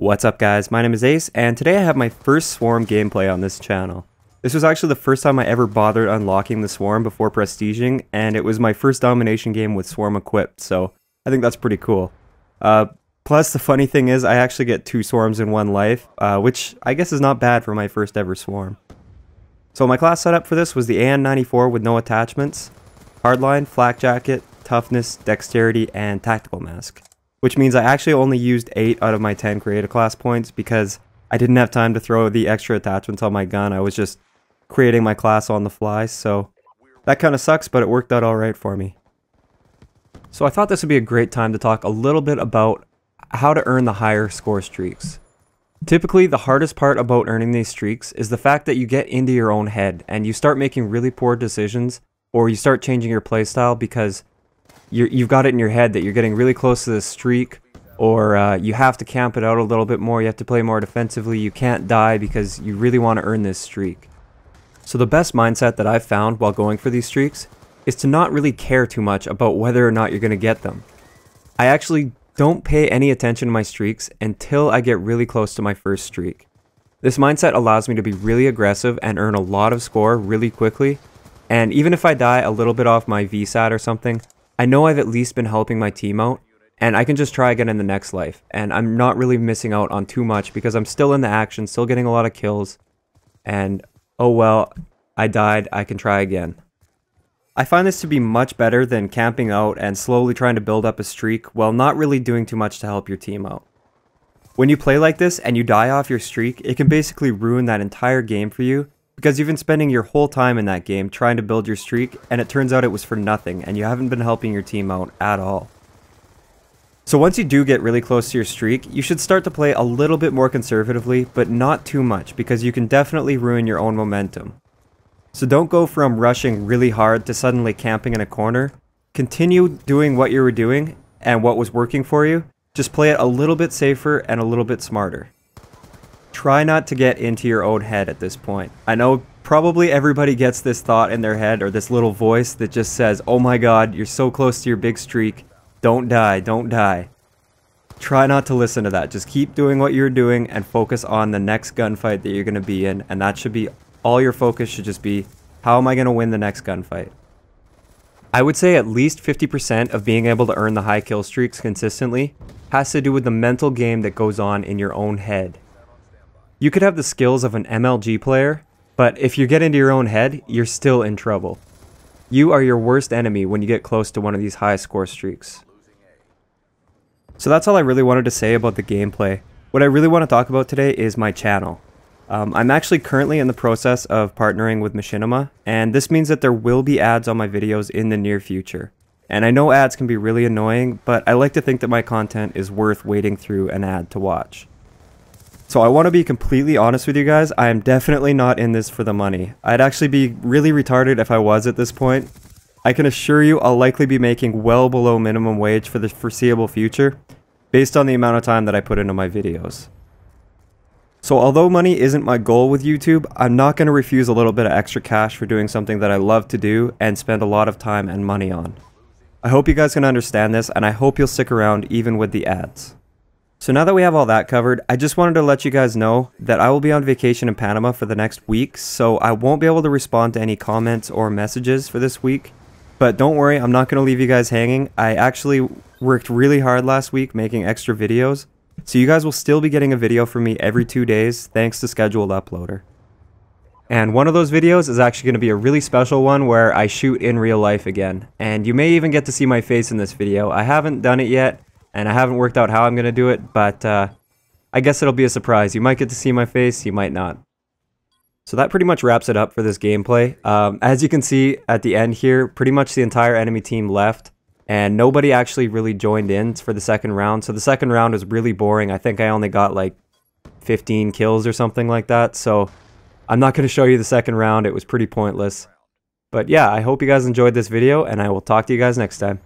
What's up guys, my name is Ace, and today I have my first Swarm gameplay on this channel. This was actually the first time I ever bothered unlocking the Swarm before prestiging, and it was my first domination game with Swarm equipped, so I think that's pretty cool. Plus the funny thing is I actually get 2 Swarms in one life, which I guess is not bad for my first ever Swarm. So my class setup for this was the AN94 with no attachments, hardline, flak jacket, toughness, dexterity, and tactical mask. Which means I actually only used 8 out of my 10 creative class points because I didn't have time to throw the extra attachments on my gun. I was just creating my class on the fly, so that kind of sucks, but it worked out alright for me. So I thought this would be a great time to talk a little bit about how to earn the higher score streaks. Typically, the hardest part about earning these streaks is the fact that you get into your own head and you start making really poor decisions, or you start changing your playstyle because you've got it in your head that you're getting really close to this streak, or you have to camp it out a little bit more, you have to play more defensively, you can't die because you really want to earn this streak. So the best mindset that I've found while going for these streaks is to not really care too much about whether or not you're going to get them. I actually don't pay any attention to my streaks until I get really close to my first streak. This mindset allows me to be really aggressive and earn a lot of score really quickly, and even if I die a little bit off my VSAT or something, I know I've at least been helping my team out, and I can just try again in the next life, and I'm not really missing out on too much because I'm still in the action, still getting a lot of kills, and oh well, I died, I can try again. I find this to be much better than camping out and slowly trying to build up a streak while not really doing too much to help your team out. When you play like this and you die off your streak, it can basically ruin that entire game for you, because you've been spending your whole time in that game trying to build your streak, and it turns out it was for nothing, and you haven't been helping your team out at all. So once you do get really close to your streak, you should start to play a little bit more conservatively, but not too much, because you can definitely ruin your own momentum. So don't go from rushing really hard to suddenly camping in a corner. Continue doing what you were doing and what was working for you. Just play it a little bit safer and a little bit smarter. Try not to get into your own head at this point. I know probably everybody gets this thought in their head, or this little voice that just says, oh my god, you're so close to your big streak. Don't die, don't die. Try not to listen to that. Just keep doing what you're doing and focus on the next gunfight that you're going to be in, and that should be all your focus should just be, how am I going to win the next gunfight? I would say at least 50% of being able to earn the high kill streaks consistently has to do with the mental game that goes on in your own head. You could have the skills of an MLG player, but if you get into your own head, you're still in trouble. You are your worst enemy when you get close to one of these high score streaks. So that's all I really wanted to say about the gameplay. What I really want to talk about today is my channel. I'm actually currently in the process of partnering with Machinima, and this means that there will be ads on my videos in the near future. And I know ads can be really annoying, but I like to think that my content is worth waiting through an ad to watch. So I want to be completely honest with you guys, I am definitely not in this for the money. I'd actually be really retarded if I was at this point. I can assure you I'll likely be making well below minimum wage for the foreseeable future, based on the amount of time that I put into my videos. So although money isn't my goal with YouTube, I'm not going to refuse a little bit of extra cash for doing something that I love to do and spend a lot of time and money on. I hope you guys can understand this, and I hope you'll stick around even with the ads. So now that we have all that covered, I just wanted to let you guys know that I will be on vacation in Panama for the next week, so I won't be able to respond to any comments or messages for this week. But don't worry, I'm not going to leave you guys hanging. I actually worked really hard last week making extra videos, so you guys will still be getting a video from me every 2 days thanks to Scheduled Uploader. And one of those videos is actually going to be a really special one where I shoot in real life again. And you may even get to see my face in this video. I haven't done it yet, and I haven't worked out how I'm going to do it, but I guess it'll be a surprise. You might get to see my face, you might not. So that pretty much wraps it up for this gameplay. As you can see at the end here, pretty much the entire enemy team left, and nobody actually really joined in for the second round. So the second round was really boring. I think I only got like 15 kills or something like that, so I'm not going to show you the second round. It was pretty pointless. But yeah, I hope you guys enjoyed this video, and I will talk to you guys next time.